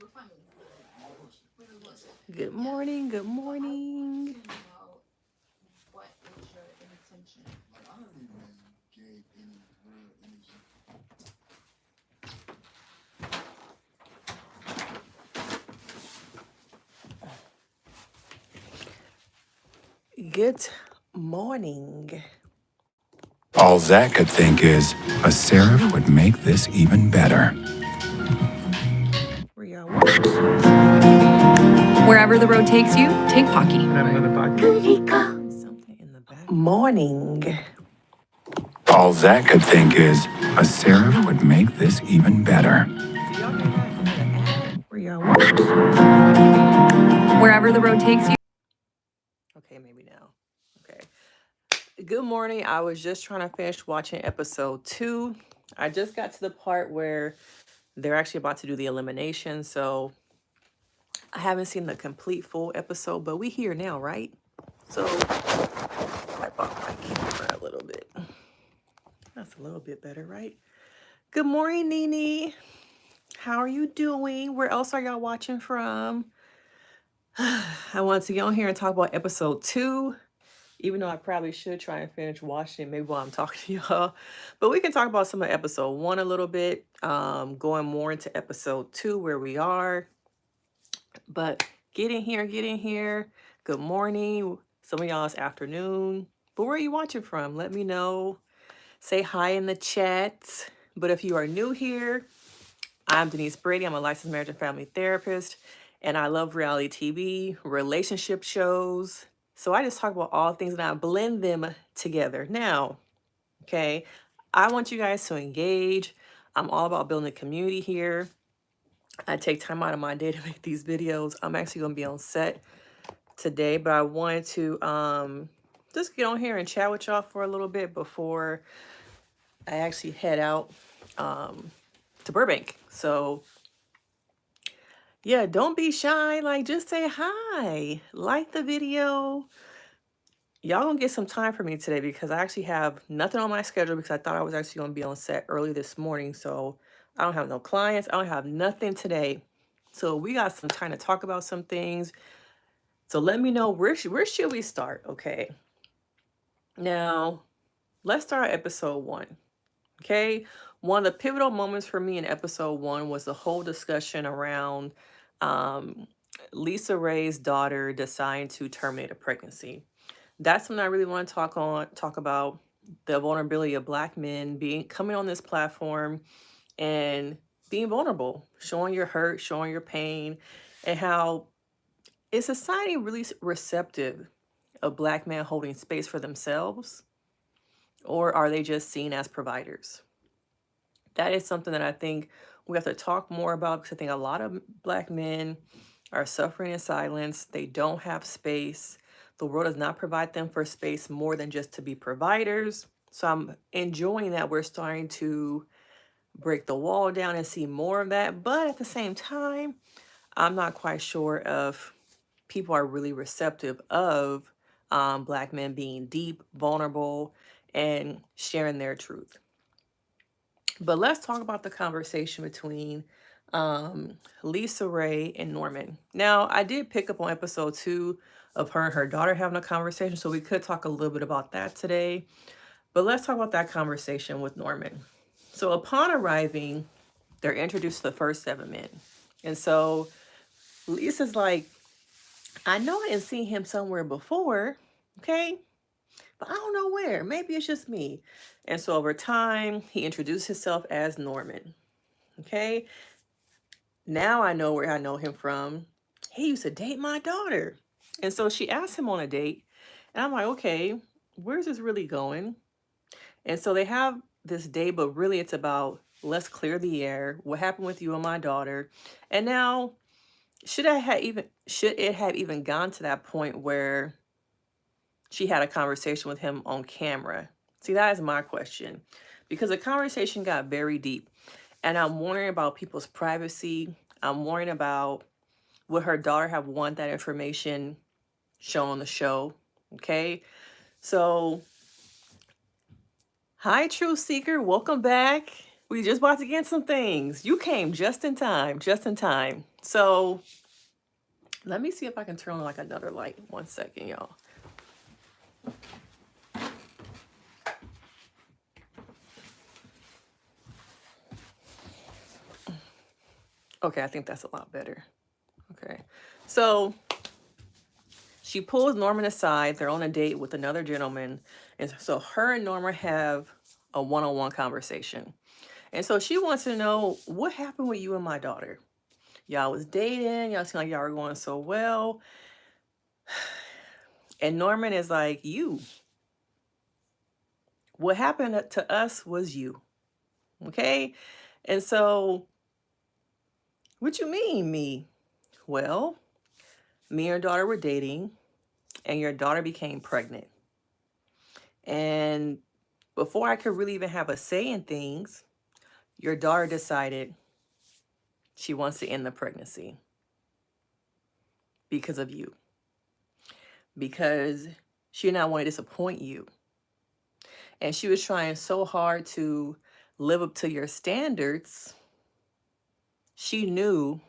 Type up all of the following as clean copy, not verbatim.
Good morning. Good morning. Good morning. All Zach could think is, a serif would make this even better. Where y'all watching? Wherever the road takes you, take Pocky. Something in the back. Morning. All Zach could think is, a serif would make this even better. Do y'all hear that? Is it an ad? Where y'all watching? Wherever the road takes you. Okay, maybe now. Okay. Good morning. I was just trying to finish watching episode 2. I just got to the part where they're actually about to do the elimination, so I haven't seen the complete full episode, but we here now, right? So wipe off my camera a little bit. That's a little bit better, right? Good morning, Nene. How are you doing? Where else are y'all watching from? I wanted to get on here and talk about episode 2, even though I probably should try and finish watching it maybe while I'm talking to y'all. But we can talk about some of episode 1 a little bit, going more into episode 2 where we are. But get in here. Good morning. Some of y'all it's afternoon. But where are you watching from? Let me know. Say hi in the chat. But if you are new here, I'm Denise Brady. I'm a licensed marriage and family therapist. And I love reality TV, relationship shows. So I just talk about all things and I blend them together. Now, okay, I want you guys to engage. I'm all about building a community here. I take time out of my day to make these videos. I'm actually going to be on set today, but I wanted to just get on here and chat with y'all for a little bit before I actually head out to Burbank. So yeah, don't be shy. Like, just say hi, like the video. Y'all gonna get some time for me today because I actually have nothing on my schedule because I thought I was actually gonna be on set early this morning. So I don't have no clients. I don't have nothing today. So we got some time to talk about some things. So let me know where should we start? Okay. Now, let's start at episode 1. Okay. One of the pivotal moments for me in episode 1 was the whole discussion around LisaRaye's daughter deciding to terminate a pregnancy. That's when I really want to talk about the vulnerability of Black men coming on this platform and being vulnerable, showing your hurt, showing your pain, and how is society really receptive of Black men holding space for themselves, or are they just seen as providers? That is something that I think we have to talk more about because I think a lot of Black men are suffering in silence. They don't have space. The world does not provide them for space more than just to be providers. So I'm enjoying that we're starting to break the wall down and see more of that. But at the same time, I'm not quite sure if people are really receptive of Black men being deep, vulnerable, and sharing their truth. But let's talk about the conversation between LisaRaye and Norman. Now, I did pick up on episode 2 of her and her daughter having a conversation, so we could talk a little bit about that today. But let's talk about that conversation with Norman. So upon arriving, they're introduced to the first 7 men. And so Lisa's like, I know I didn't see him somewhere before, okay? But I don't know where. Maybe it's just me. And so over time, he introduced himself as Norman. Okay. Now I know where I know him from. He used to date my daughter. And so she asked him on a date. And I'm like, okay, where's this really going? And so they have this date, but really it's about let's clear the air. What happened with you and my daughter? And now, should it have even gone to that point where she had a conversation with him on camera? See, that is my question. Because the conversation got very deep. And I'm wondering about people's privacy. I'm worrying about would her daughter have want that information shown on the show? Okay. So, hi, Truth Seeker. Welcome back. We just about to get some things. You came just in time, just in time. So let me see if I can turn on like another light. 1 second, y'all. Okay, I think that's a lot better. Okay. So she pulls Norman aside. They're on a date with another gentleman. And so her and Norman have a one-on-one conversation. And so she wants to know, what happened with you and my daughter? Y'all was dating. Y'all seem like y'all were going so well. And Norman is like, you. What happened to us was you. Okay? And so, what you mean, me? Well, me and your daughter were dating, and your daughter became pregnant. And before I could really even have a say in things, your daughter decided she wants to end the pregnancy because of you. Because she did not want to disappoint you. And she was trying so hard to live up to your standards. She knew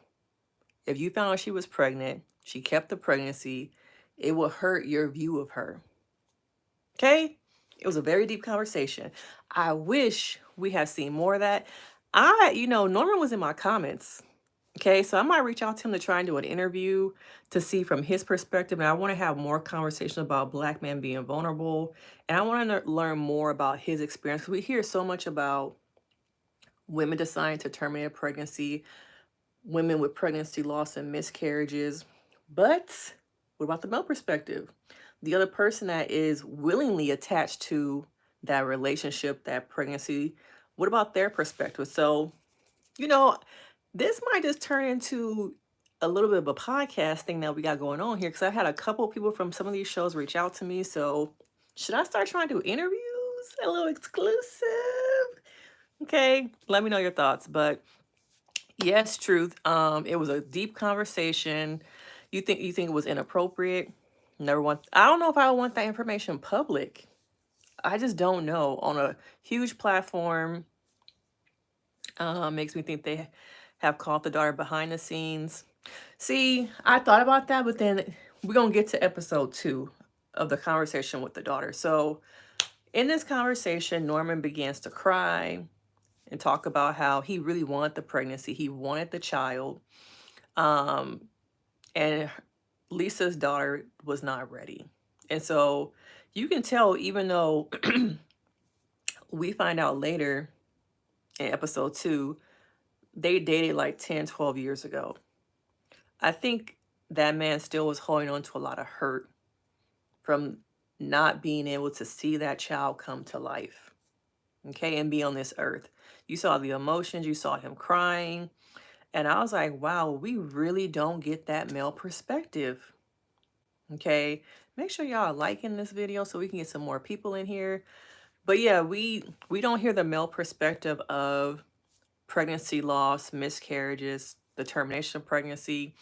if you found out she was pregnant, she kept the pregnancy, it would hurt your view of her. Okay? It was a very deep conversation. I wish we had seen more of that. Norman was in my comments. Okay, so I might reach out to him to try and do an interview to see from his perspective. And I want to have more conversation about Black men being vulnerable. And I want to learn more about his experience. 'Cause we hear so much about women deciding to terminate a pregnancy, women with pregnancy loss and miscarriages. But what about the male perspective? The other person that is willingly attached to that relationship, that pregnancy, what about their perspective? So, this might just turn into a little bit of a podcast thing that we got going on here, because I've had a couple people from some of these shows reach out to me. So should I start trying to do interviews? A little exclusive? Okay, let me know your thoughts. But yes, truth. It was a deep conversation. You think it was inappropriate? I don't know if I want that information public. I just don't know. On a huge platform, makes me think they have caught the daughter behind the scenes. See, I thought about that, but then we're going to get to episode 2 of the conversation with the daughter. So in this conversation, Norman begins to cry and talk about how he really wanted the pregnancy. He wanted the child. And Lisa's daughter was not ready. And so you can tell, even though we find out later in episode 2, they dated like 10, 12 years ago. I think that man still was holding on to a lot of hurt from not being able to see that child come to life, okay, and be on this earth. You saw the emotions, you saw him crying, and I was like, wow, we really don't get that male perspective, okay? Make sure y'all are liking this video so we can get some more people in here. But yeah, we don't hear the male perspective of pregnancy loss, miscarriages, the termination of pregnancy.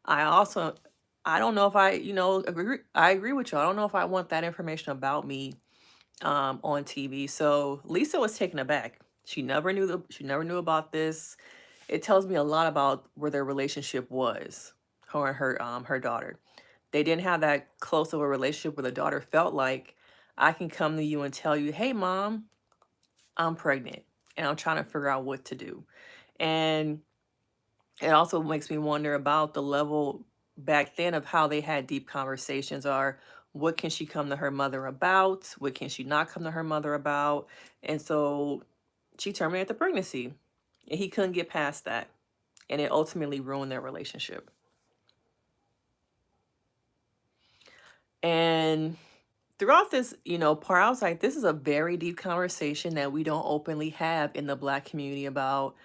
I don't know if I agree with you. I don't know if I want that information about me on TV. So Lisa was taken aback. She never knew about this. It tells me a lot about where their relationship was, her and her daughter. They didn't have that close of a relationship where the daughter felt like, I can come to you and tell you, hey mom, I'm pregnant and I'm trying to figure out what to do. And it also makes me wonder about the level back then of how they had deep conversations. Are what can she come to her mother about? What can she not come to her mother about? And so she terminated the pregnancy, and he couldn't get past that. And it ultimately ruined their relationship. And throughout this, part, I was like, this is a very deep conversation that we don't openly have in the Black community about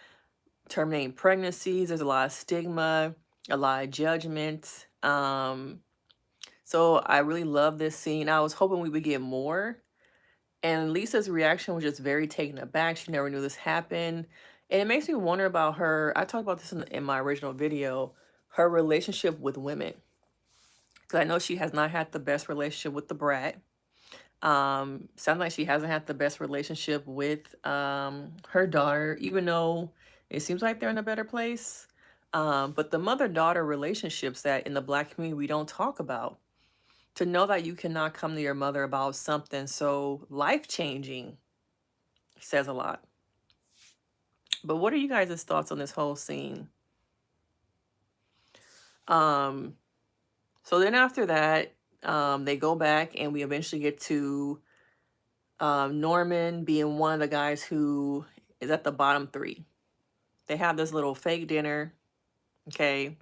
terminating pregnancies. There's a lot of stigma, a lot of judgment. So I really love this scene. I was hoping we would get more. And Lisa's reaction was just very taken aback. She never knew this happened. And it makes me wonder about her. I talked about this in my original video, her relationship with women. Because I know she has not had the best relationship with the brat. Sounds like she hasn't had the best relationship with her daughter, even though it seems like they're in a better place. But the mother-daughter relationships that in the Black community we don't talk about. To know that you cannot come to your mother about something so life-changing says a lot. But what are you guys' thoughts on this whole scene? Um, so then after that, they go back and we eventually get to Norman being one of the guys who is at the bottom three. They have this little fake dinner, okay,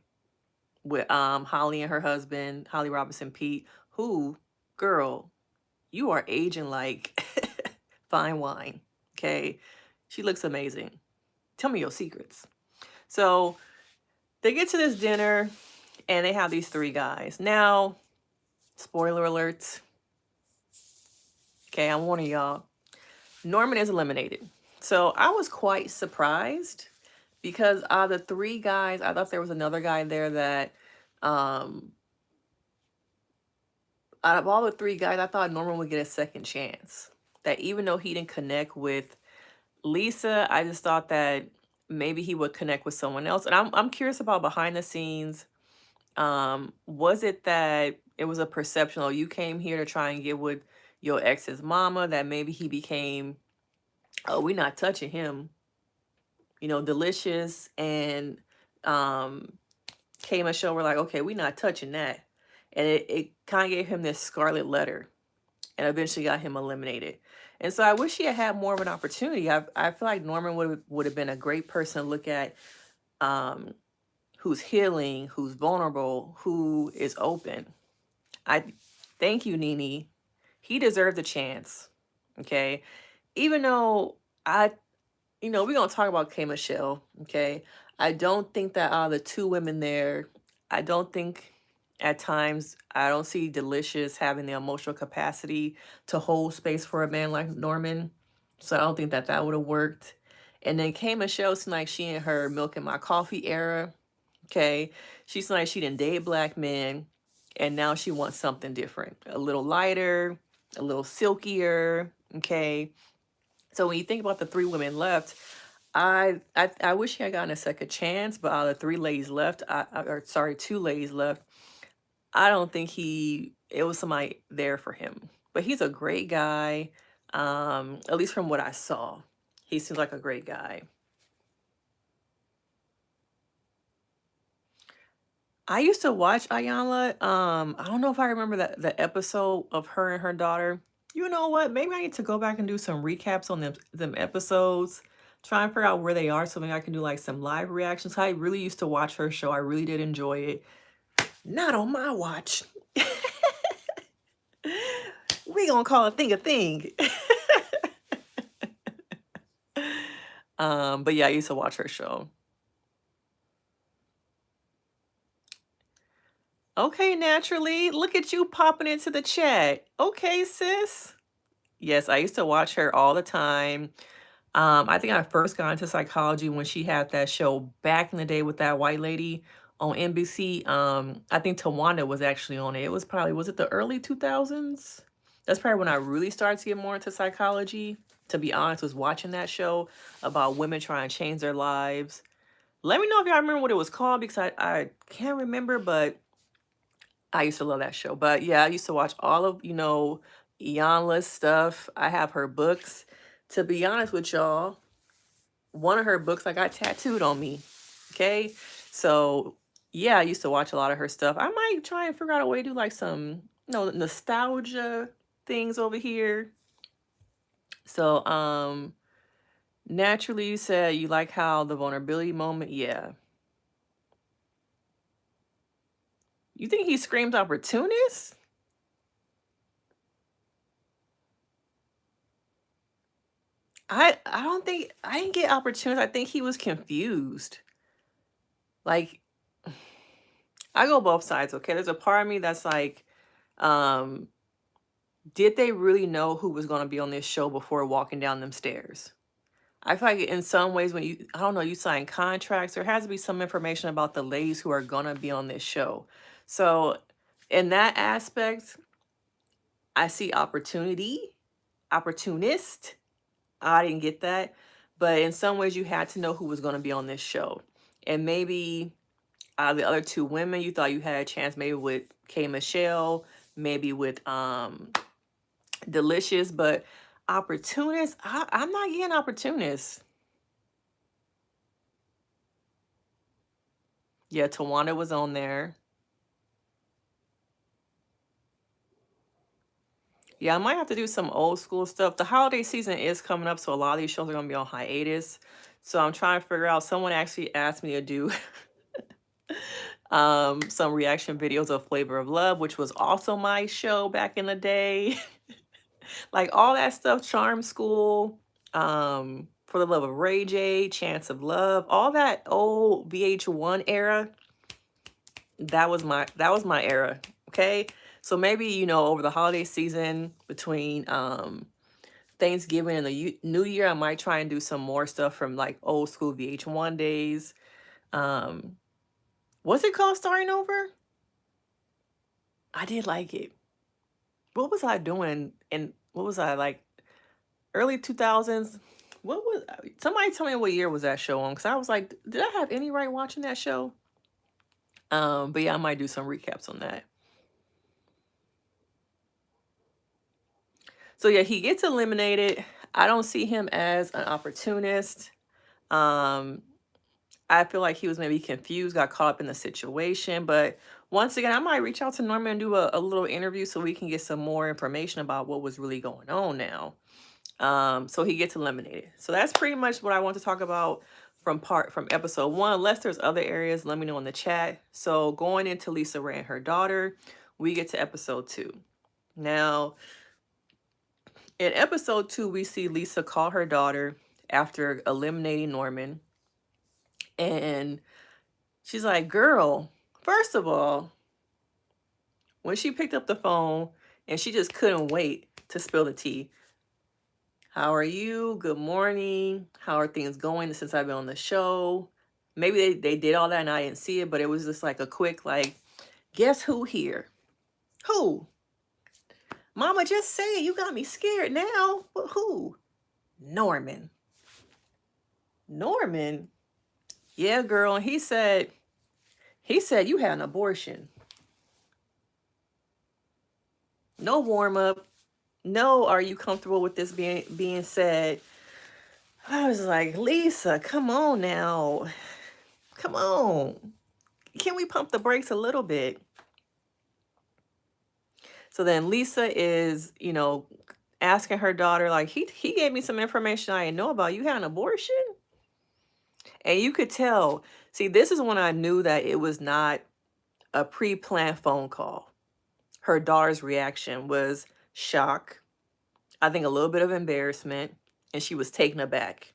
with Holly and her husband, Holly Robinson Pete, who, girl, you are aging like fine wine, okay? She looks amazing. Tell me your secrets. So they get to this dinner and they have these three guys. Now, spoiler alert. Okay, I'm warning y'all. Norman is eliminated. So I was quite surprised because out of the three guys, I thought there was another guy there that, out of all the three guys, I thought Norman would get a second chance. That even though he didn't connect with Lisa, I just thought that maybe he would connect with someone else. And I'm curious about behind the scenes. Was it that it was a perception, oh, you came here to try and get with your ex's mama, that maybe he became, oh, we're not touching him. Delicious and came a show, we're like, okay, we're not touching that. And it kind of gave him this scarlet letter and eventually got him eliminated. And so I wish he had had more of an opportunity. I feel like Norman would have been a great person to look at, who's healing, who's vulnerable, who is open. I thank you, Nene. He deserved a chance. Okay. Even though we're gonna talk about K Michelle, okay? I don't think that out of the two women there, I don't think at times I don't see Delicious having the emotional capacity to hold space for a man like Norman. So I don't think that would have worked. And then K Michelle seemed like she in her milk and my coffee era. Okay. She seemed like she didn't date black men. And now she wants something different. A little lighter, a little silkier. Okay. So when you think about the three women left, I wish he had gotten a second chance, but out of the three ladies left, two ladies left, I don't think it was somebody there for him. But he's a great guy, at least from what I saw. He seems like a great guy. I used to watch Ayanla. I don't know if I remember the episode of her and her daughter. You know what? Maybe I need to go back and do some recaps on them episodes. Try and figure out where they are so maybe I can do like some live reactions. I really used to watch her show. I really did enjoy it. Not on my watch. We gonna call a thing a thing. But yeah, I used to watch her show. Okay, naturally. Look at you popping into the chat. Okay, sis. Yes, I used to watch her all the time. I think I first got into psychology when she had that show back in the day with that white lady on NBC. I think Tawanda was actually on it. It was it the early 2000s? That's probably when I really started to get more into psychology. To be honest, was watching that show about women trying to change their lives. Let me know if y'all remember what it was called because I can't remember, but I used to love that show. But yeah, I used to watch all of, Iyanla's stuff. I have her books. To be honest with y'all, one of her books I got tattooed on me. Okay. So yeah, I used to watch a lot of her stuff. I might try and figure out a way to do like some, nostalgia things over here. So naturally you said you like how the vulnerability moment, yeah. You think he screams opportunist? I don't think I didn't get opportunist. I think he was confused. Like I go both sides, okay? There's a part of me that's like, um, did they really know who was gonna be on this show before walking down them stairs? I feel like in some ways when I don't know, you sign contracts, there has to be some information about the ladies who are gonna be on this show. So in that aspect, I see opportunist. I didn't get that. But in some ways, you had to know who was going to be on this show. And maybe the other two women, you thought you had a chance, maybe with K. Michelle, maybe with Delicious, but opportunist, I'm not getting opportunist. Yeah, Tawana was on there. Yeah, I might have to do some old school stuff. The holiday season is coming up, so a lot of these shows are going to be on hiatus. So I'm trying to figure out, someone actually asked me to do some reaction videos of Flavor of Love, which was also my show back in the day. Like all that stuff, Charm School, For the Love of Ray J, Chance of Love, all that old VH1 era, that was my era. Okay. So maybe, over the holiday season between Thanksgiving and the New Year, I might try and do some more stuff from like old school VH1 days. What's it called, Starting Over? I did like it. What was I doing? And what was I like? Early 2000s? What was, somebody tell me what year was that show on? Because I was like, did I have any right watching that show? But yeah, I might do some recaps on that. So yeah, he gets eliminated. I don't see him as an opportunist. I feel like he was maybe confused, got caught up in the situation. But once again, I might reach out to Norman and do a little interview so we can get some more information about what was really going on now. So he gets eliminated. So that's pretty much what I want to talk about from episode 1. Unless there's other areas, let me know in the chat. So going into LisaRaye and her daughter, we get to episode 2. Now, in episode 2, we see Lisa call her daughter after eliminating Norman. And she's like, girl, first of all, when she picked up the phone and she just couldn't wait to spill the tea. How are you? Good morning. How are things going since I've been on the show? Maybe they did all that and I didn't see it, but it was just like a quick, like, guess who here? Who? Mama, just say it. You got me scared now. But who? Norman. Norman? Yeah, girl. And he said you had an abortion. No warm up. No, are you comfortable with this being said? I was like, Lisa, come on now. Come on. Can we pump the brakes a little bit? So then Lisa is, asking her daughter, like, he gave me some information I didn't know about. You had an abortion? And you could tell. See, this is when I knew that it was not a pre-planned phone call. Her daughter's reaction was shock, I think a little bit of embarrassment, and she was taken aback.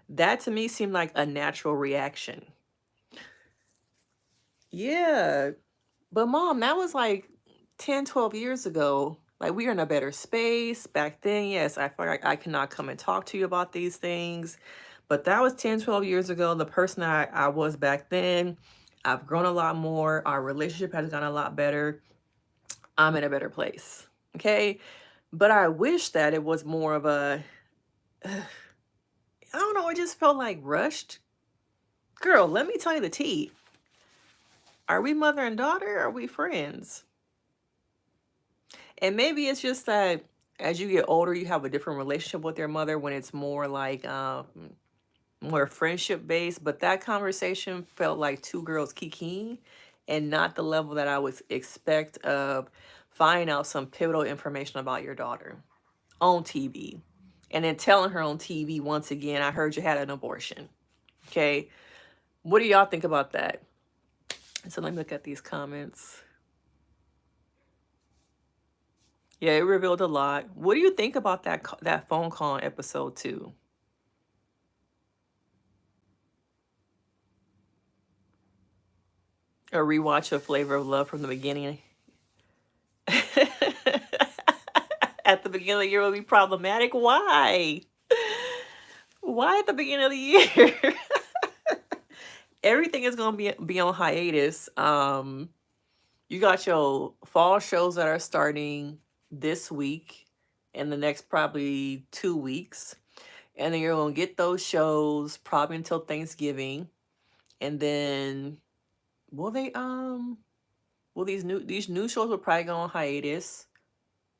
That to me seemed like a natural reaction. Yeah. But Mom, that was like 10, 12 years ago. Like, we are in a better space. Back then, yes, I feel like I cannot come and talk to you about these things. But that was 10, 12 years ago. The person I was back then, I've grown a lot more. Our relationship has gotten a lot better. I'm in a better place. Okay? But I wish that it was more of a, I don't know, it just felt like rushed. Girl, let me tell you the tea. Are we mother and daughter? Or are we friends? And maybe it's just that as you get older, you have a different relationship with your mother when it's more like more friendship based. But that conversation felt like two girls kikiing and not the level that I would expect of finding out some pivotal information about your daughter on TV. And then telling her on TV once again, I heard you had an abortion. Okay. What do y'all think about that? So let me look at these comments. Yeah, it revealed a lot. What do you think about that phone call in episode 2? A rewatch of Flavor of Love from the beginning. At the beginning of the year will be problematic. Why? Why at the beginning of the year? Everything is going to be on hiatus. You got your fall shows that are starting. this week and the next probably 2 weeks. And then you're gonna get those shows probably until Thanksgiving. And then will they well these new shows will probably go on hiatus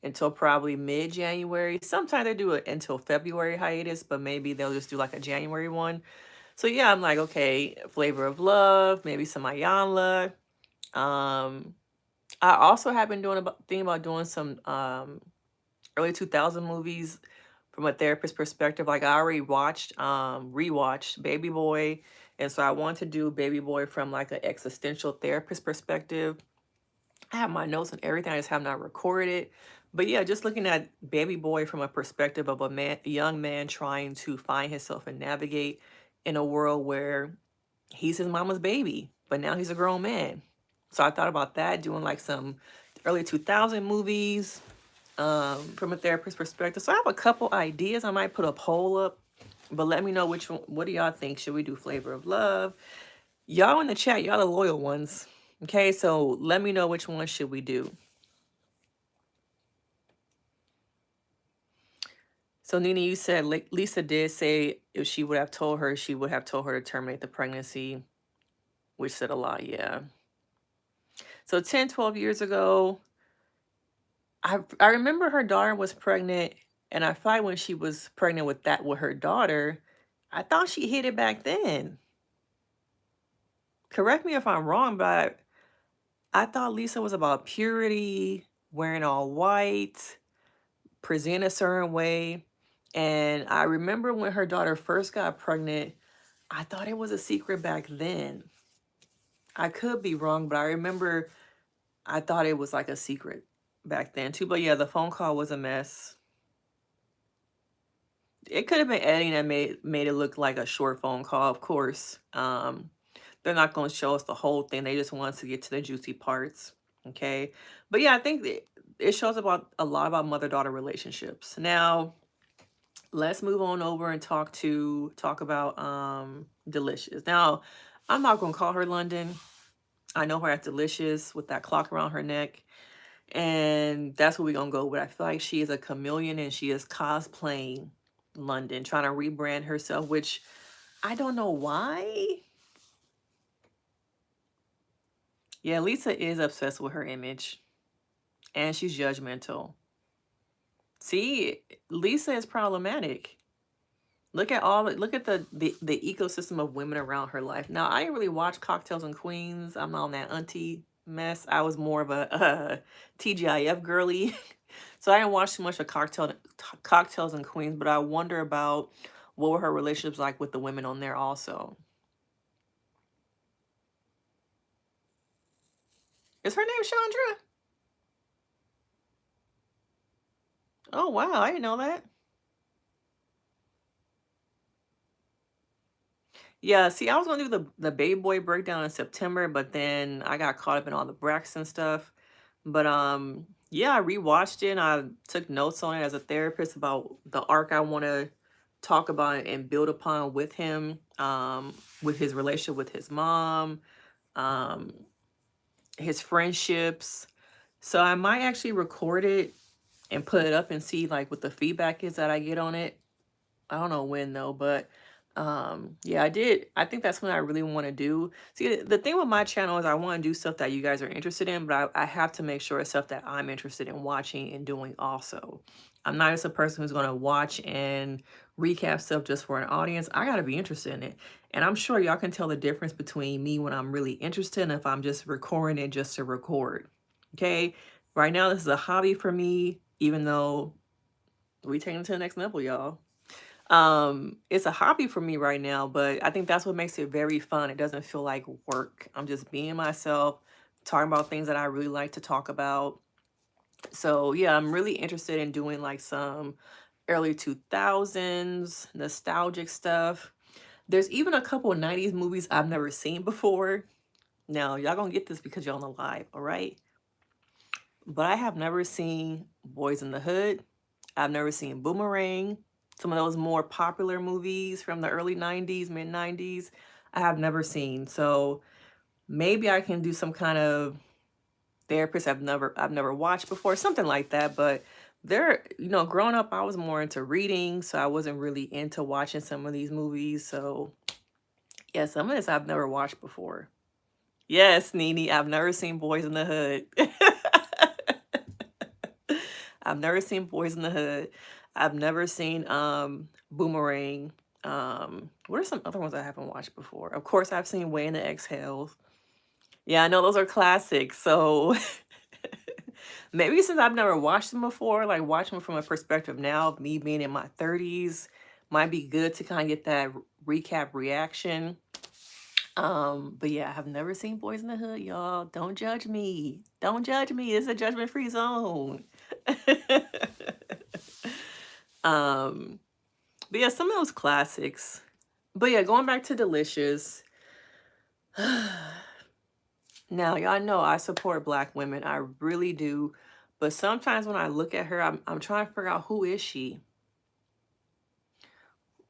until probably mid-January. Sometimes they do it until February hiatus, but maybe they'll just do like a January one. So yeah, I'm like, okay, Flavor of Love, maybe some Ayanla. Um, I also have been thinking about doing some early 2000 movies from a therapist perspective. Like I already rewatched Baby Boy, and so I want to do Baby Boy from like an existential therapist perspective. I have my notes and everything. I just have not recorded it. But yeah, just looking at Baby Boy from a perspective of a young man trying to find himself and navigate in a world where he's his mama's baby, but now he's a grown man. So I thought about that, doing like some early 2000 movies from a therapist perspective. So I have a couple ideas. I might put a poll up, but let me know which one. What do y'all think? Should we do Flavor of Love? Y'all in the chat, y'all the loyal ones. Okay, so let me know which one should we do. So Nina, you said Lisa did say if she would have told her, she would have told her to terminate the pregnancy, which said a lot, yeah. So 10, 12 years ago, I remember her daughter was pregnant, and I feel like when she was pregnant with her daughter, I thought she hid it back then. Correct me if I'm wrong, but I thought Lisa was about purity, wearing all white, present a certain way. And I remember when her daughter first got pregnant, I thought it was a secret back then. I could be wrong, but I remember I thought it was like a secret back then too. But yeah, the phone call was a mess. It could have been editing that made it look like a short phone call, of course. They're not going to show us the whole thing. They just want us to get to the juicy parts. Okay. But yeah, I think it shows about a lot about mother-daughter relationships. Now, let's move on over and talk about Delicious. Now, I'm not gonna call her London. I know her as Delicious with that clock around her neck. And that's what we're gonna go with. I feel like she is a chameleon and she is cosplaying London, trying to rebrand herself, which I don't know why. Yeah, Lisa is obsessed with her image and she's judgmental. See, Lisa is problematic. Look at the ecosystem of women around her life. Now, I didn't really watch Cocktails and Queens. I'm not on that auntie mess. I was more of a TGIF girly. So I didn't watch too much of Cocktails and Queens, but I wonder about what were her relationships like with the women on there also. Is her name Chandra? Oh, wow. I didn't know that. Yeah, see, I was gonna do the Baby Boy breakdown in September, but then I got caught up in all the Braxton stuff. But yeah, I rewatched it and I took notes on it as a therapist about the arc I want to talk about and build upon with him, with his relationship with his mom, um, his friendships. So I might actually record it and put it up and see like what the feedback is that I get on it. I don't know when though, but yeah, I think that's what I really want to do. See, the thing with my channel is I want to do stuff that you guys are interested in, but I have to make sure it's stuff that I'm interested in watching and doing also. I'm not just a person who's going to watch and recap stuff just for an audience. I got to be interested in it. And I'm sure y'all can tell the difference between me when I'm really interested and if I'm just recording it just to record. Okay? Right now, this is a hobby for me, even though we taking it to the next level, y'all. It's a hobby for me right now, but I think that's what makes it very fun. It doesn't feel like work. I'm just being myself, talking about things that I really like to talk about. So yeah, I'm really interested in doing like some early 2000s nostalgic stuff. There's even a couple of 90s movies I've never seen before. Now, y'all gonna get this because y'all on the live, all right? But I have never seen Boys in the Hood. I've never seen Boomerang. Some of those more popular movies from the early 90s, mid 90s, I have never seen. So maybe I can do some kind of therapists I've never watched before, something like that. But they're, growing up, I was more into reading, so I wasn't really into watching some of these movies. So yeah, some of this I've never watched before. Yes, Nene, I've never seen Boys in the Hood. I've never seen Boys in the Hood. I've never seen Boomerang. What are some other ones I haven't watched before? Of course, I've seen Way in the Exhales. Yeah, I know those are classics. So maybe since I've never watched them before, like watching them from a perspective now, of me being in my 30s, might be good to kind of get that recap reaction. But yeah, I have never seen Boys in the Hood, y'all. Don't judge me. Don't judge me. It's a judgment-free zone. um, but yeah, some of those classics. But yeah, going back to Delicious. Now, y'all know I support Black women. I really do. But sometimes when I look at her, I'm trying to figure out, who is she?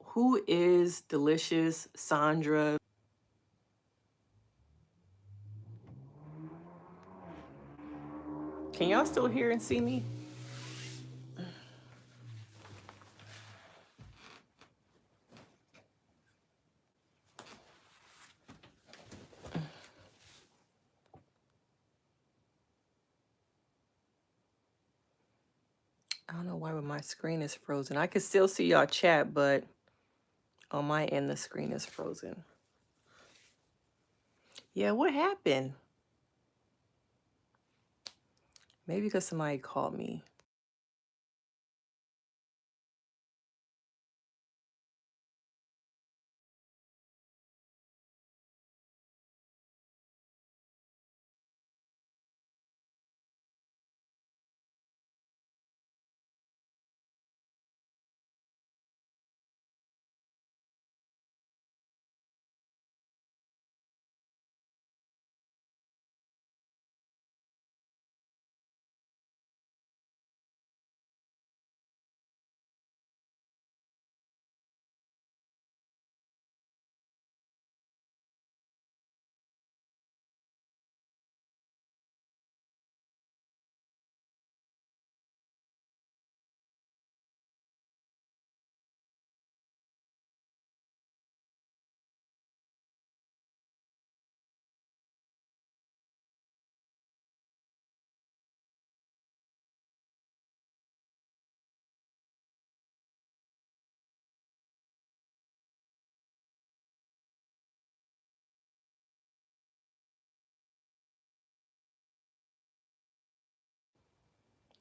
Who is Delicious Sandra? Can y'all still hear and see me? I don't know why, but my screen is frozen. I can still see y'all chat, but on my end, the screen is frozen. Yeah, what happened? Maybe because somebody called me.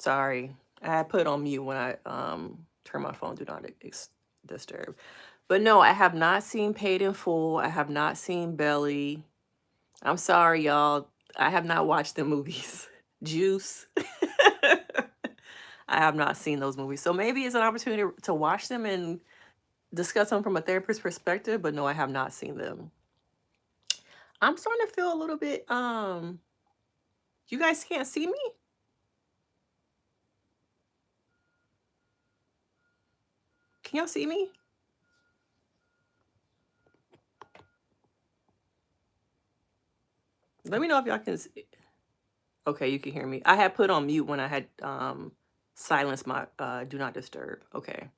Sorry, I had put on mute when I turned my phone do not disturb. But no, I have not seen Paid in Full. I have not seen Belly. I'm sorry, y'all. I have not watched the movies. Juice. I have not seen those movies. So maybe it's an opportunity to watch them and discuss them from a therapist perspective, but no, I have not seen them. I'm starting to feel a little bit you guys can't see me? Can y'all see me? Let me know if y'all can see. Okay, you can hear me. I had put on mute when I had silenced my do not disturb. Okay.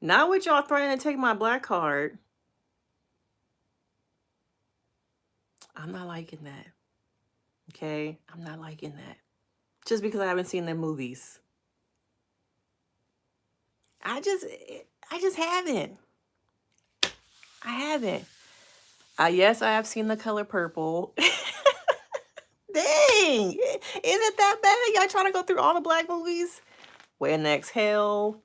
Now with y'all threatening to take my black card, I'm not liking that. Okay? I'm not liking that. Just because I haven't seen the movies. I just haven't. I haven't. Yes, I have seen The Color Purple. Dang. Is it that bad? Y'all trying to go through all the Black movies? Way in the Exhale.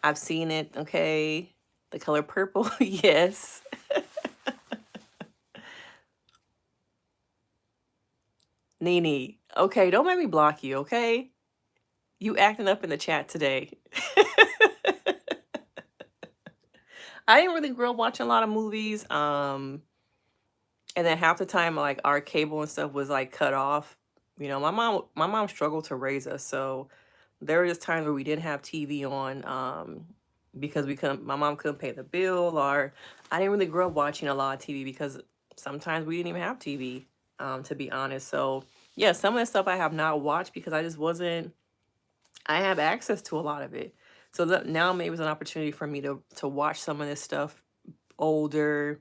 I've seen it, okay. The Color Purple, yes. Nene, okay, don't make me block you, okay? You acting up in the chat today. I didn't really grow up watching a lot of movies. And then half the time, like, our cable and stuff was like cut off. You know, my mom struggled to raise us, so there were just times where we didn't have TV on, because my mom couldn't pay the bill, or I didn't really grow up watching a lot of TV because sometimes we didn't even have TV, to be honest. So Yeah, some of the stuff I have not watched because I just wasn't. I have access to a lot of it, so that now maybe it's an opportunity for me to watch some of this stuff older,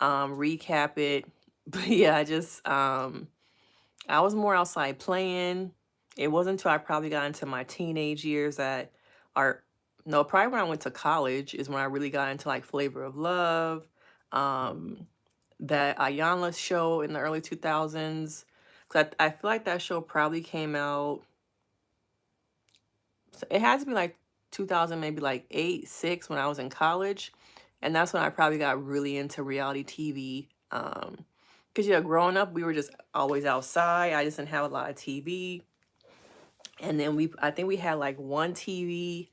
recap it. But yeah, I was more outside playing. It wasn't until I probably got into my teenage years that are no, probably when I went to college is when I really got into like Flavor of Love, um, that Ayanla show in the early 2000s. Cause I feel like that show probably came out, it has to be like 2000, maybe like 8, 6 when I was in college. And that's when I probably got really into reality TV. Cause yeah, growing up, we were just always outside. I just didn't have a lot of TV. And then I think we had like one TV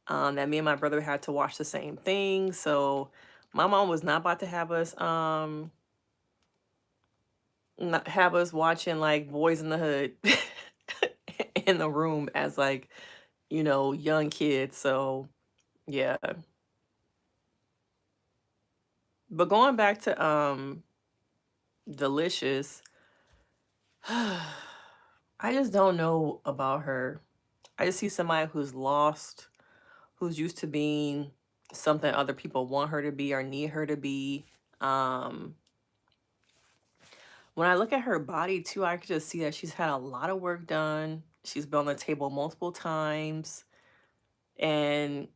that me and my brother had to watch the same thing. So my mom was not about to have us not have us watching like Boys in the Hood in the room as like, young kids. So yeah. But going back to Delicious, I just don't know about her. I just see somebody who's lost, who's used to being something other people want her to be or need her to be. Um, when I look at her body too, I can just see that she's had a lot of work done. She's been on the table multiple times. And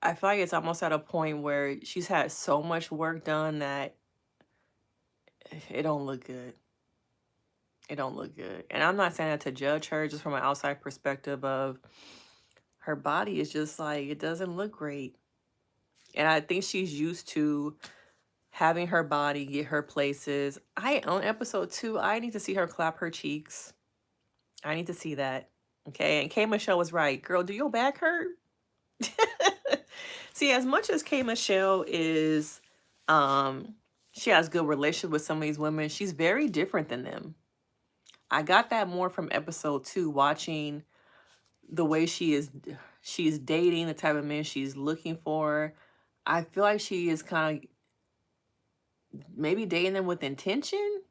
I feel like it's almost at a point where she's had so much work done that it don't look good. It don't look good. And I'm not saying that to judge her, just from an outside perspective of her body is just like, it doesn't look great. And I think she's used to having her body get her places. On episode 2, I need to see her clap her cheeks. I need to see that. Okay. And K Michelle was right. Girl, do your back hurt? See, as much as K Michelle is she has good relationship with some of these women, she's very different than them. I got that more from episode 2, watching the way she's dating, the type of men she's looking for. I feel like she is kind of maybe dating them with intention.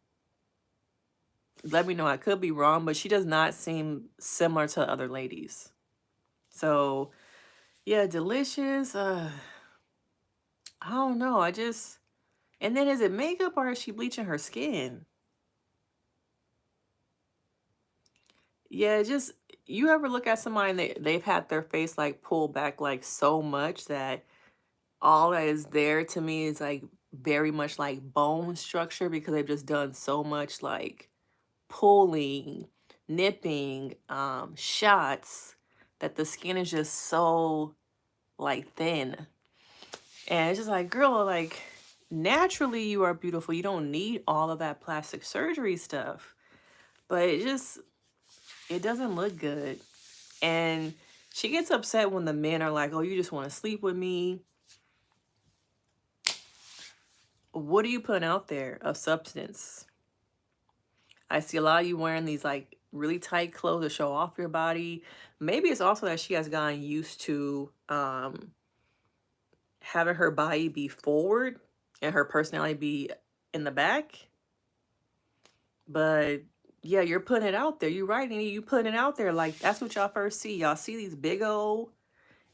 Let me know, I could be wrong, but she does not seem similar to other ladies. So yeah, Delicious. I don't know. And then is it makeup or is she bleaching her skin? Yeah, just you ever look at somebody and they've had their face like pulled back like so much that all that is there to me is like very much like bone structure because they've just done so much like pulling, nipping, shots that the skin is just so like thin. And it's just like, girl, like naturally you are beautiful. You don't need all of that plastic surgery stuff. But it doesn't look good. And she gets upset when the men are like, oh, you just want to sleep with me. What are you putting out there of substance? I see a lot of you wearing these like really tight clothes to show off your body. Maybe it's also that she has gotten used to having her body be forward and her personality be in the back. But yeah, you're putting it out there. You're right, and you putting it out there like that's what y'all first see. Y'all see these big old,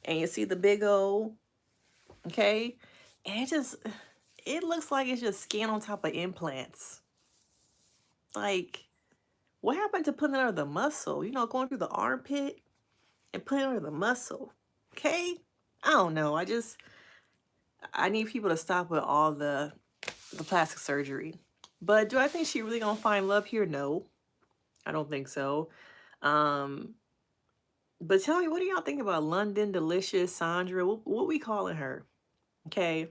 and you see the big old, okay? And it looks like it's just skin on top of implants. Like, what happened to putting it under the muscle? Going through the armpit and putting it under the muscle. Okay? I don't know. I need people to stop with all the plastic surgery. But do I think she really gonna find love here? No, I don't think so. Um, but tell me, what do y'all think about London Delicious Sandra? What we calling her? Okay.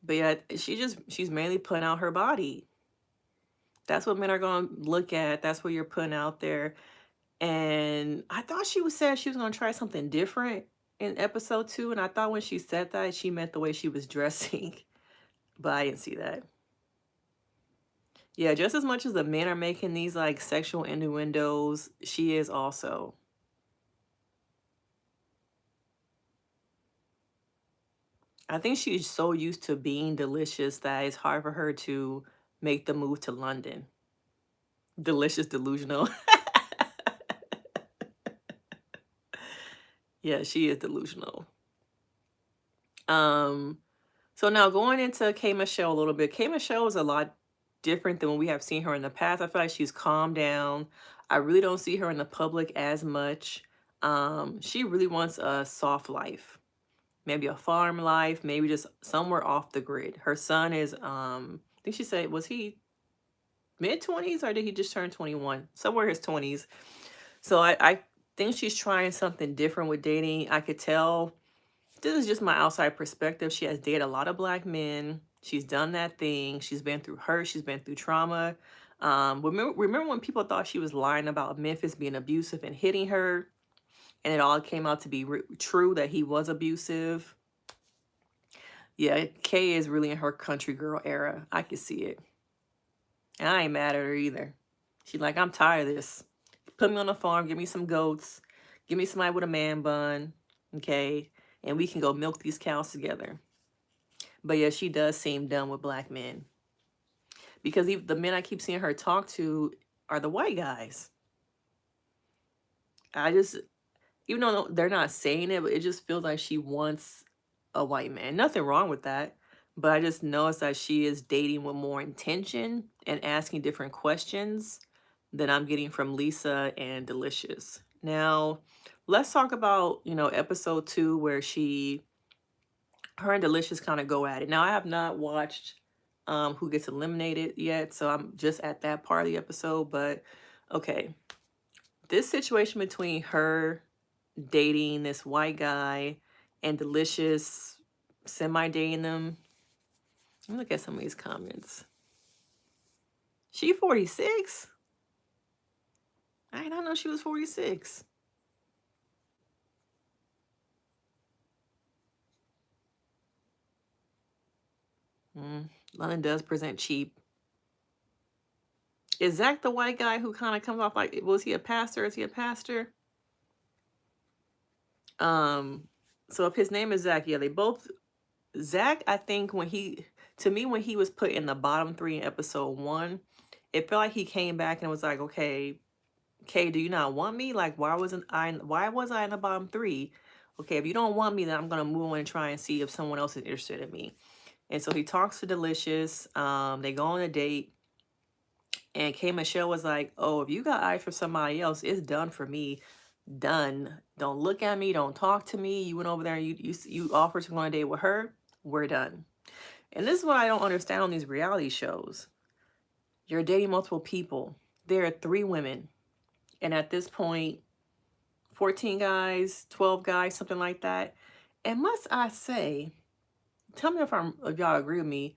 But yeah, she's mainly putting out her body. That's what men are gonna look at. That's what you're putting out there. And I thought said she was gonna try something different in episode 2. And I thought when she said that, she meant the way she was dressing. But I didn't see that. Yeah, just as much as the men are making these like sexual innuendos, she is also. I think she's so used to being delicious that it's hard for her to make the move to London. Delicious delusional. Yeah, she is delusional. Um, so now going into K Michelle a little bit. K Michelle is a lot different than when we have seen her in the past. I feel like she's calmed down. I really don't see her in the public as much. She really wants a soft life. Maybe a farm life, maybe just somewhere off the grid. Her son is I think she said, was he mid-20s or did he just turn 21? Somewhere his 20s. So I think she's trying something different with dating. I could tell, this is just my outside perspective. She has dated a lot of black men. She's done that thing. She's been through hurt. She's been through trauma. Remember when people thought she was lying about Memphis being abusive and hitting her, and it all came out to be true that he was abusive? Yeah, Kay is really in her country girl era. I can see it. And I ain't mad at her either. She's like, I'm tired of this. Put me on the farm, give me some goats, give me somebody with a man bun, okay? And we can go milk these cows together. But yeah, she does seem done with black men. Because even the men I keep seeing her talk to are the white guys. I just, even though they're not saying it, but it just feels like she wants a white man. Nothing wrong with that. But I just noticed that she is dating with more intention and asking different questions than I'm getting from Lisa and Delicious. Now, let's talk about, episode 2 where her and Delicious kind of go at it. Now, I have not watched who gets eliminated yet, so I'm just at that part of the episode. But okay, this situation between her dating this white guy and Delicious semi-dating them. Let me look at some of these comments. She 46? I did not know she was 46. London does present cheap. Is Zach the white guy who kind of comes off like, was he a pastor? Is he a pastor? So if his name is Zach, yeah, they both, Zach, I think when he was put in the bottom 3 in episode 1, it felt like he came back and was like, okay, do you not want me? Like, why was I in the bottom 3? Okay, if you don't want me, then I'm gonna move on and try and see if someone else is interested in me. And so he talks to Delicious. They go on a date. And K Michelle was like, oh, if you got eyes for somebody else, it's done for me. Done. Don't look at me. Don't talk to me. You went over there and you offered to go on a date with her. We're done. And this is what I don't understand on these reality shows. You're dating multiple people. There are 3 women. And at this point, 14 guys, 12 guys, something like that. And must I say, tell me if y'all agree with me,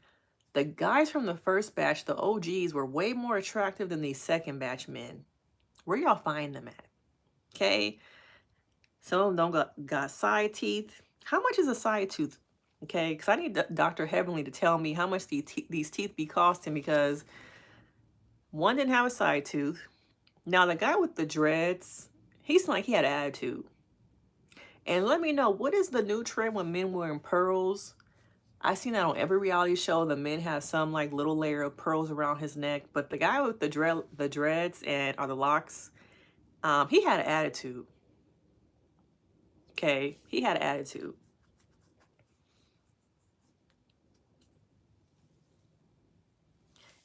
the guys from the first batch, the OGs, were way more attractive than these second batch men. Where y'all find them at? Okay? Some of them don't got side teeth. How much is a side tooth? Okay? Because I need Dr. Heavenly to tell me how much these teeth be costing, because one didn't have a side tooth. Now, the guy with the dreads, he's like he had an attitude. And let me know, what is the new trend when men wearing pearls? I've seen that on every reality show. The men have some like little layer of pearls around his neck. But the guy with the dreads or the locks, he had an attitude. Okay, he had an attitude.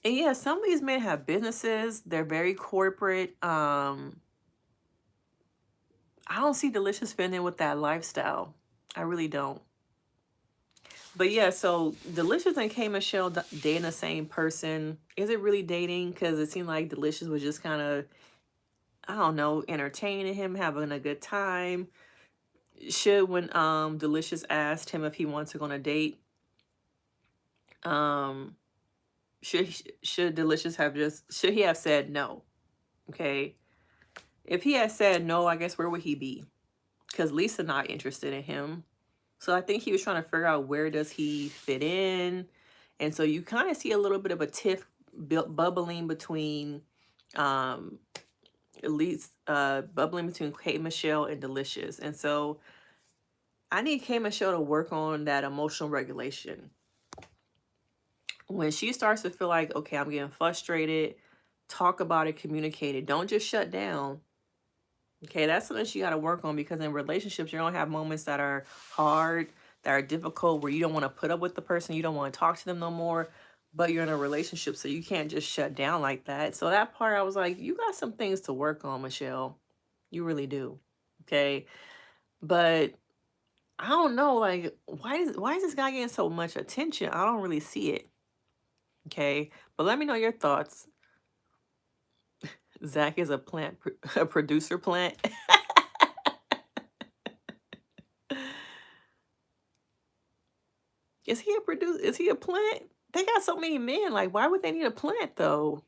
And yeah, some of these men have businesses. They're very corporate. I don't see Delicious fitting in with that lifestyle. I really don't. But yeah, so Delicious and K Michelle dating the same person. Is it really dating? Because it seemed like Delicious was just kind of, I don't know, entertaining him, having a good time. When Delicious asked him if he wants to go on a date, should Delicious should he have said no? Okay. If he had said no, I guess where would he be? Because Lisa not interested in him. So I think he was trying to figure out where does he fit in. And so you kind of see a little bit of a tiff bubbling between Kate Michelle and Delicious. And so I need Kate Michelle to work on that emotional regulation. When she starts to feel like, okay, I'm getting frustrated, talk about it, communicate it. Don't just shut down. Okay, that's something you got to work on, because in relationships, you're going to have moments that are hard, that are difficult, where you don't want to put up with the person, you don't want to talk to them no more, but you're in a relationship, so you can't just shut down like that. So that part, I was like, you got some things to work on, Michelle. You really do. Okay, but I don't know, like, why is this guy getting so much attention? I don't really see it. Okay, but let me know your thoughts. Zach is a plant, a producer plant. Is he a producer? Is he a plant? They got so many men. Like, why would they need a plant though?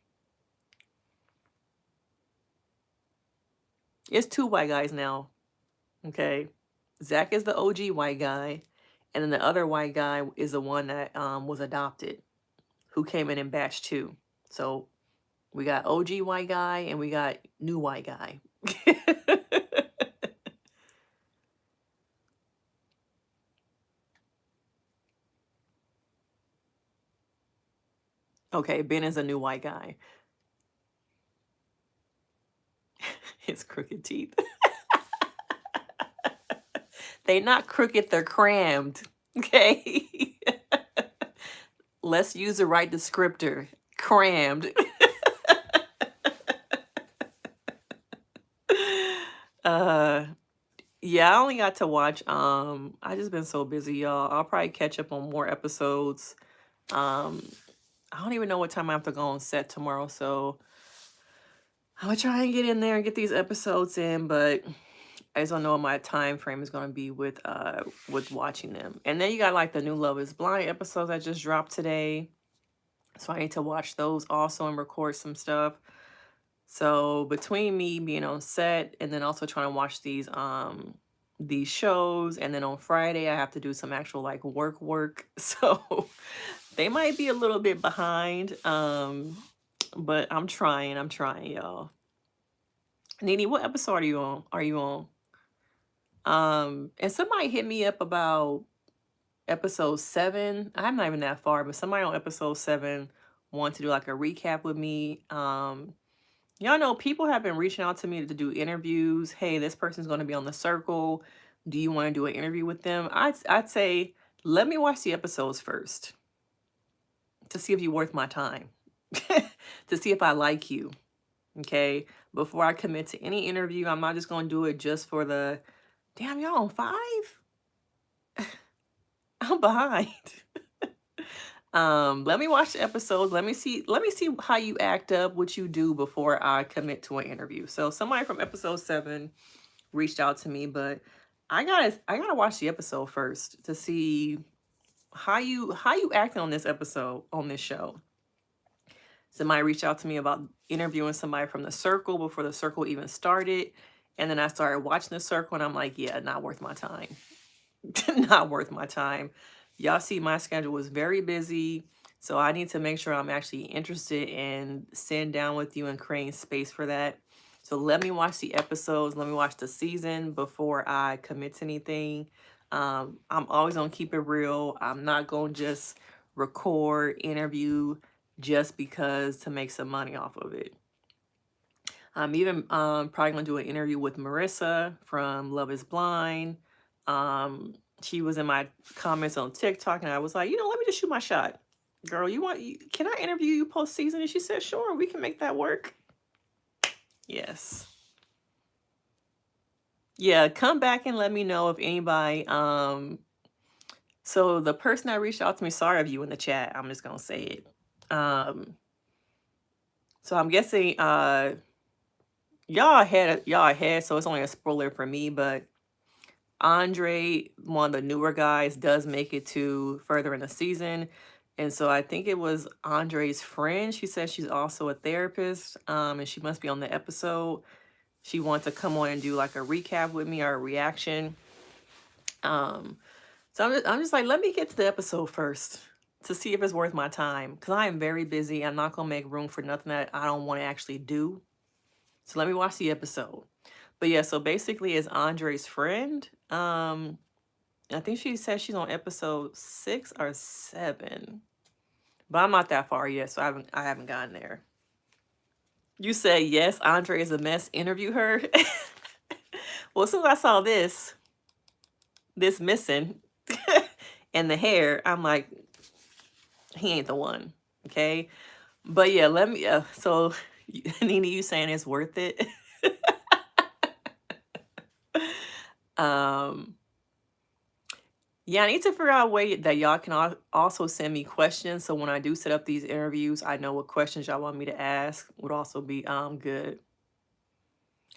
It's two white guys now. Okay, Zach is the OG white guy, and then the other white guy is the one that was adopted, who came in batch two. So we got OG white guy and we got new white guy. Okay, Ben is a new white guy. His crooked teeth. They not crooked, they're crammed. Okay. Let's use the right descriptor. Crammed. Yeah, I only got to watch I just been so busy, y'all. I'll probably catch up on more episodes. I don't even know what time I have to go on set tomorrow, so I'm gonna try and get in there and get these episodes in, but I just don't know what my time frame is gonna be with watching them. And then you got like the new Love is Blind episodes that just dropped today. So I need to watch those also and record some stuff. So between me being on set and then also trying to watch these shows, and then on Friday I have to do some actual like work. So they might be a little bit behind. But I'm trying, y'all. Nene, what episode are you on? And somebody hit me up about episode 7. I'm not even that far, but somebody on episode 7 wanted to do like a recap with me. Y'all know people have been reaching out to me to do interviews. Hey, this person's going to be on the circle. Do you want to do an interview with them? I'd say, let me watch the episodes first to see if you're worth my time, to see if I like you. Okay, before I commit to any interview, I'm not just going to do it just for the, damn, y'all on 5? I'm behind. Let me watch the episodes. Let me see how you act up, what you do before I commit to an interview. So somebody from episode 7 reached out to me, but I gotta watch the episode first to see how you acting on this episode, on this show. Somebody reached out to me about interviewing somebody from the circle before the circle even started. And then I started watching the circle and I'm like, yeah, not worth my time. Not worth my time. Y'all see my schedule was very busy. So I need to make sure I'm actually interested in sitting down with you and creating space for that. So let me watch the episodes. Let me watch the season before I commit to anything. I'm always going to keep it real. I'm not going to just record, interview just because to make some money off of it. I'm even probably going to do an interview with Marissa from Love is Blind. She was in my comments on TikTok and I was like, let me just shoot my shot. Girl, can I interview you post-season? And she said, sure, we can make that work. Yes. Yeah, come back and let me know if anybody, so the person that reached out to me, sorry of you in the chat, I'm just going to say it. So I'm guessing, y'all ahead, so it's only a spoiler for me, but Andre, one of the newer guys, does make it to further in the season. And so I think it was Andre's friend. She said she's also a therapist, and she must be on the episode. She wants to come on and do like a recap with me or a reaction. So I'm just like, let me get to the episode first to see if it's worth my time, because I am very busy. I'm not going to make room for nothing that I don't want to actually do. So let me watch the episode. But yeah, so basically it's Andre's friend. I think she said she's on episode 6 or 7. But I'm not that far yet, so I haven't gotten there. You say yes, Andre is a mess. Interview her. Well, as soon as I saw this missing, and the hair, I'm like, he ain't the one. Okay. But yeah, let me. So, Nina, you saying it's worth it? um. Yeah, I need to figure out a way that y'all can also send me questions. So when I do set up these interviews, I know what questions y'all want me to ask. Would also be good.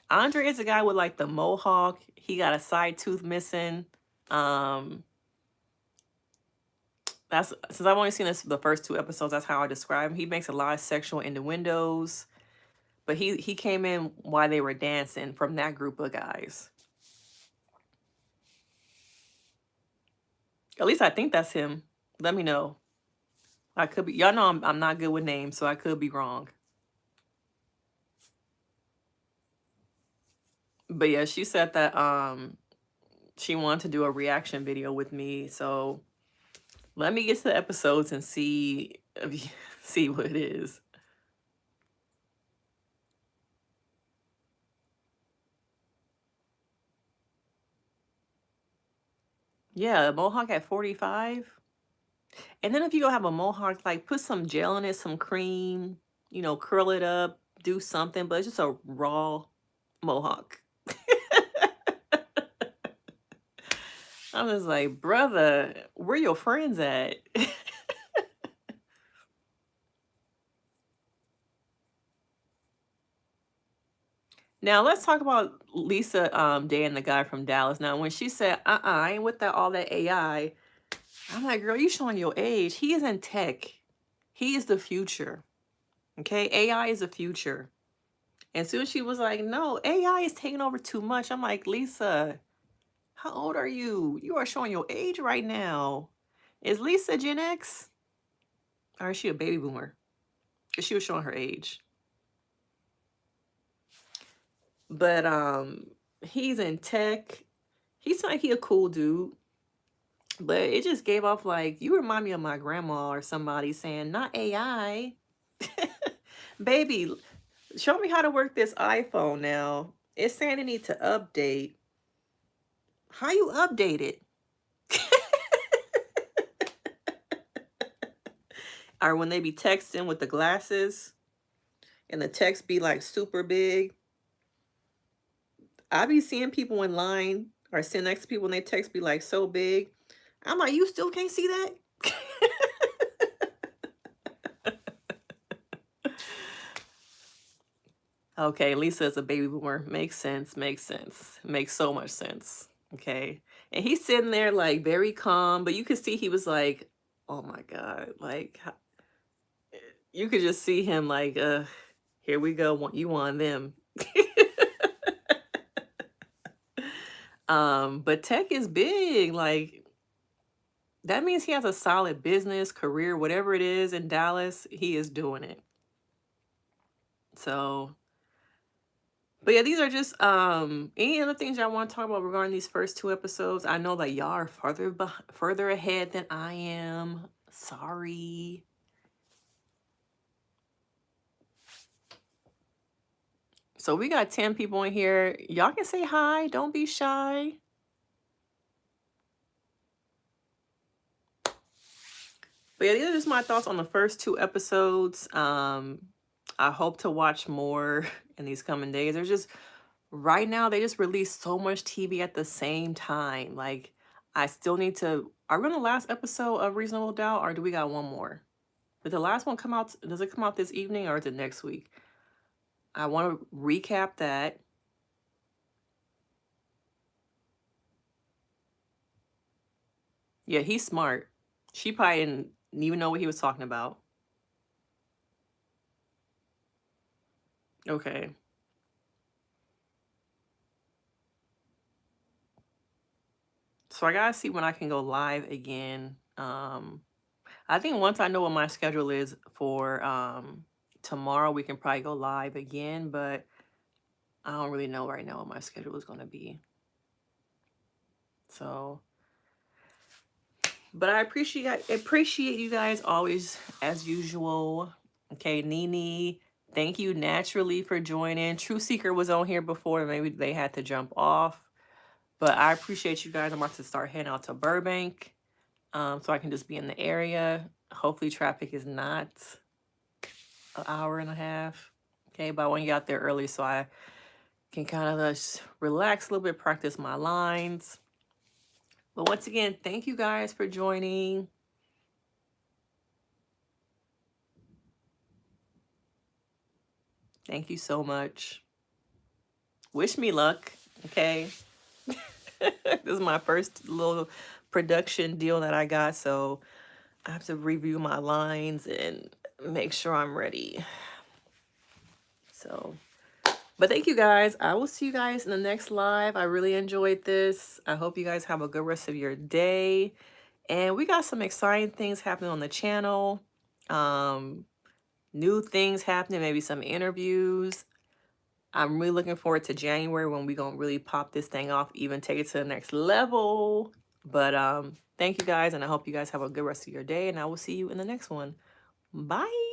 Andre is a guy with like the mohawk. He got a side tooth missing. That's since I've only seen this the first 2 episodes, that's how I describe him. He makes a lot of sexual innuendos. But he came in while they were dancing from that group of guys. At least I think that's him. Let me know. I could be. Y'all know I'm not good with names, so I could be wrong. But yeah, she said that she wanted to do a reaction video with me. So let me get to the episodes and see see what it is. Yeah, a mohawk at 45. And then if you go have a mohawk, like put some gel in it, some cream, curl it up, do something, but it's just a raw mohawk. I was like, brother, where your friends at? Now let's talk about Lisa Day and the guy from Dallas. Now when she said, I ain't with that all that AI, I'm like, girl, you showing your age. He is in tech. He is the future. Okay, AI is the future. And soon she was like, no, AI is taking over too much. I'm like, Lisa, how old are you? You are showing your age right now. Is Lisa Gen X? Or is she a baby boomer? Because she was showing her age. But he's in tech. He seems like he a cool dude. But it just gave off like, you remind me of my grandma or somebody saying, not AI. Baby, show me how to work this iPhone now. It's saying it need to update. How you update it? Or when they be texting with the glasses and the text be like super big. I be seeing people in line or sitting next to people when they text be like so big. I'm like, you still can't see that? Okay, Lisa is a baby boomer. Makes sense, makes sense. Makes so much sense. Okay. And he's sitting there like very calm, but you could see he was like, oh my God. Like, you could just see him like, here we go. You want them. But tech is big. Like, that means he has a solid business, career, whatever it is in Dallas, he is doing it. So, but yeah, these are just any other things y'all want to talk about regarding these first 2 episodes. I know that y'all are further ahead than I am. Sorry. So we got 10 people in here. Y'all can say hi. Don't be shy. But yeah, these are just my thoughts on the first 2 episodes. I hope to watch more in these coming days. There's just right now they just release so much TV at the same time. Like I still need to. Are we on the last episode of Reasonable Doubt, or do we got one more? Did the last one come out? Does it come out this evening, or is it next week? I want to recap that. Yeah, he's smart. She probably didn't even know what he was talking about. Okay. So I gotta see when I can go live again. I think once I know what my schedule is for tomorrow, we can probably go live again, but I don't really know right now what my schedule is gonna be. So, but I appreciate you guys always as usual. Okay, Nene, Thank you, Naturally, for joining. True Seeker was on here before. Maybe they had to jump off. But I appreciate you guys. I'm about to start heading out to Burbank, so I can just be in the area. Hopefully traffic is not an hour and a half. Okay, but I want to get out there early so I can kind of just relax a little bit, practice my lines. But once again, thank you guys for joining. Thank you so much. Wish me luck, okay? This is my first little production deal that I got, so I have to review my lines and make sure I'm ready. So, but thank you guys. I will see you guys in the next live. I really enjoyed this. I hope you guys have a good rest of your day. And we got some exciting things happening on the channel. New things happening, maybe some interviews. I'm really looking forward to January when we're going to really pop this thing off, even take it to the next level. But thank you guys, and I hope you guys have a good rest of your day, and I will see you in the next one. Bye.